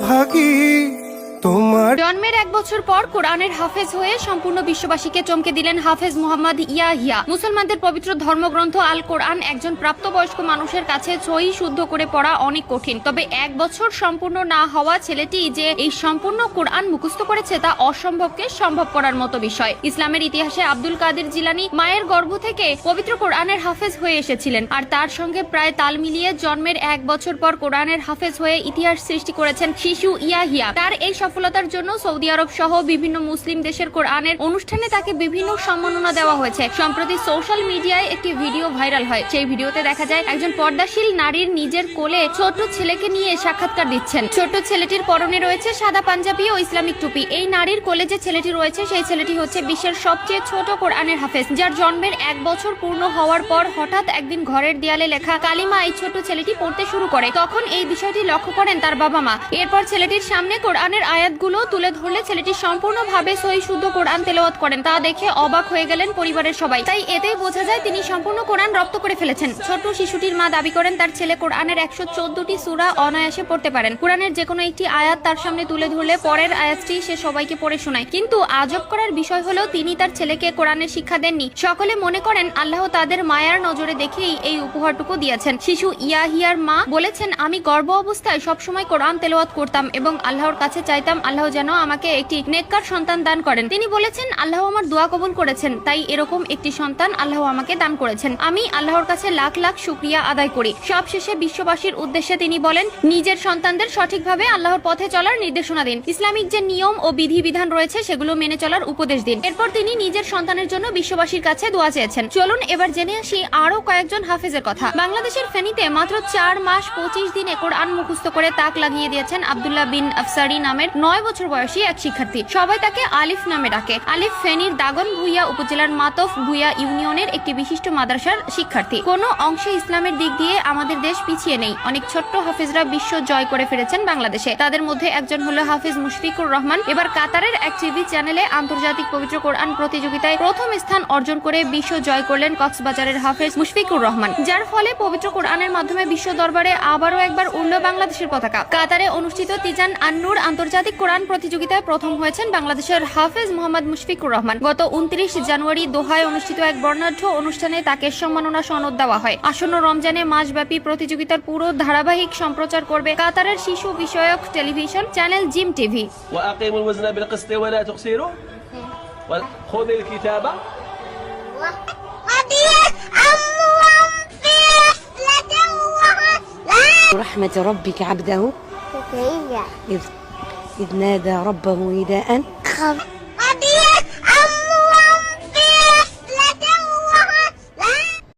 ভাগী তোমার। জন্মের 1 বছর পর কোরআনের হাফেজ হয়ে সম্পূর্ণ বিশ্ববাসীকে চমকে দিলেন হাফেজ মুহাম্মদ ইয়াহিয়া। মুসলমানদের পবিত্র ধর্মগ্রন্থ আল কোরআন একজন প্রাপ্তবয়স্ক মানুষের কাছে সহি শুদ্ধ করে পড়া অনেক কঠিন। তবে 1 বছর সম্পূর্ণ না হওয়া ছেলেটি যে এই সম্পূর্ণ কোরআন মুখস্থ করেছে তা অসম্ভবকে সম্ভব করার মতো বিষয়। ইসলামের ইতিহাসে আব্দুল কাদের জিলানী মায়ের গর্ভ থেকে পবিত্র কোরআনের হাফেজ হয়ে এসেছিলেন, আর তার সঙ্গে প্রায় তাল মিলিয়ে জন্মের 1 বছর পর কোরআনের হাফেজ হয়ে ইতিহাস সৃষ্টি করেছেন শিশু ইয়াহিয়া। তার এই সফলতার জন্য সৌদি আরব সহ বিভিন্ন মুসলিম দেশের কোরআনের অনুষ্ঠানে তাকে বিভিন্ন সম্মাননা দেওয়া হয়েছে। সম্প্রতি সোশ্যাল মিডিয়ায় একটি ভিডিও ভাইরাল হয়। সেই ভিডিওতে দেখা যায় একজন পর্দাশীল নারীর নিজের কোলে ছোট ছেলেকে নিয়ে সাক্ষাৎকার দিচ্ছেন। ছোট ছেলেটির পরনে রয়েছে সাদা পাঞ্জাবি ও ইসলামিক টুপি। এই নারীর কোলে যে ছেলেটি রয়েছে সেই ছেলেটি হচ্ছে বিশ্বের সবচেয়ে ছোট কোরআনের হাফেজ, যার জন্মের 1 বছর পূর্ণ হওয়ার পর হঠাৎ একদিন ঘরের দেয়ালে লেখা কালিমা এই ছোট ছেলেটি পড়তে শুরু করে। তখন এই বিষয়টি লক্ষ্য করেন তার বাবা মা। এরপর ছেলেটির সামনে কোরআনের আয়াতগুলো তুলে ধরলে ছেলেটি সম্পূর্ণভাবে সহি শুদ্ধ কোরআন তেলাওয়াত করেন। তা দেখে অবাক হয়ে গেলেন পরিবারের সবাই। তাই এতেই বোঝা যায় তিনি সম্পূর্ণ কোরআন রপ্ত করে ফেলেছেন। ছোট শিশুটির মা দাবি করেন তার ছেলে কোরআনের 114টি সূরা অনায়াসে পড়তে পারেন। কোরআনের যে কোনো একটি আয়াত তার সামনে তুলে ধরলে পরের আয়াতটি সে সবাইকে পড়ে শোনায়। কিন্তু আজব করার বিষয় হলো তিনি তার ছেলেকে কোরআনের শিক্ষা দেননি। সকলে মনে করেন আল্লাহ তাদের মায়ার নজরে দেখেই এই উপহারটুকু দিয়েছেন। শিশু ইয়াহিয়ার মা বলেছেন, আমি গর্ভ অবস্থায় সবসময় কোরআন তেলাওয়াত করতাম এবং আল্লাহর কাছে চাইতাম আল্লাহ যেন আমাকে একটি নেককার সন্তান দান করেন। তিনি বলেছেন, আল্লাহ আমার দোয়া কবুল করেছেন, তাই এরকম একটি সন্তান আল্লাহ আমাকে দান করেছেন। আমি আল্লাহর কাছে লাখ লাখ শুকরিয়া আদায় করি। সবশেষে বিশ্ববাসীর উদ্দেশ্যে তিনি বলেন, নিজের সন্তানদের সঠিকভাবে আল্লাহর পথে চলার নির্দেশনা দিন। ইসলামিক যে নিয়ম ও বিধিবিধান রয়েছে সেগুলো মেনে চলার উপদেশ দিন। এরপর তিনি নিজের সন্তানের জন্য বিশ্ববাসীর কাছে দোয়া চেয়েছেন। চলুন এবার জেনে আসি আরো কয়েকজন হাফেজের কথা। বাংলাদেশের ফেনীতে মাত্র 4 মাস 25 দিনে কোরআন মুখস্থ করে তাক লাগিয়ে দিয়েছেন আব্দুল্লাহ বিন আফসারি নামের 9 বছর বয়সী এক শিক্ষার্থী। সবাই তাকে আলিফ নামে ডাকে। আলিফ ফেনীর দাগন ভুইয়া উপজেলার মাতফ ভুইয়া ইউনিয়নের একটি বিশিষ্ট মাদ্রাসার শিক্ষার্থী। কোনো অংশে ইসলামের দিক দিয়ে আমাদের দেশ পিছিয়ে নেই। অনেক ছোট্ট হাফেজরা বিশ্ব জয় করে ফিরেছেন বাংলাদেশে। তাদের মধ্যে একজন হলো হাফেজ মুশফিকুর রহমান। এবার কাতারের এক টিভি চ্যানেলে আন্তর্জাতিক পবিত্র কোরআন প্রতিযোগিতায় প্রথম স্থান অর্জন করে বিশ্ব জয় করলেন কক্সবাজারের হাফেজ মুশফিকুর রহমান, যার ফলে পবিত্র কোরআনের মাধ্যমে বিশ্ব দরবারে আবারও একবার উড়ল বাংলাদেশের পতাকা। কাতারে অনুষ্ঠিত তিজান আন্নুর আন্তর্জাতিক কোরআন প্রতিযোগিতায় প্রথম হয়েছেন বাংলাদেশের হাফেজ মোহাম্মদ মুশফিকুর রহমান। গত 29 জানুয়ারি দোহায় অনুষ্ঠিত এক বর্ণাঢ্য অনুষ্ঠানে তাকে সম্মাননা সনদ দেওয়া হয়। আসন্ন রমজানে মাসব্যাপী প্রতিযোগিতার পুরো ধারাবাহিক সম্প্রচার করবে কাতারের শিশু বিষয়ক টেলিভিশন চ্যানেল জিম টিভি। وأقيموا الوزن بالقسط ولا تخسروا خذ الكتاب رحمة ربك عبده إذ نادى ربه نداء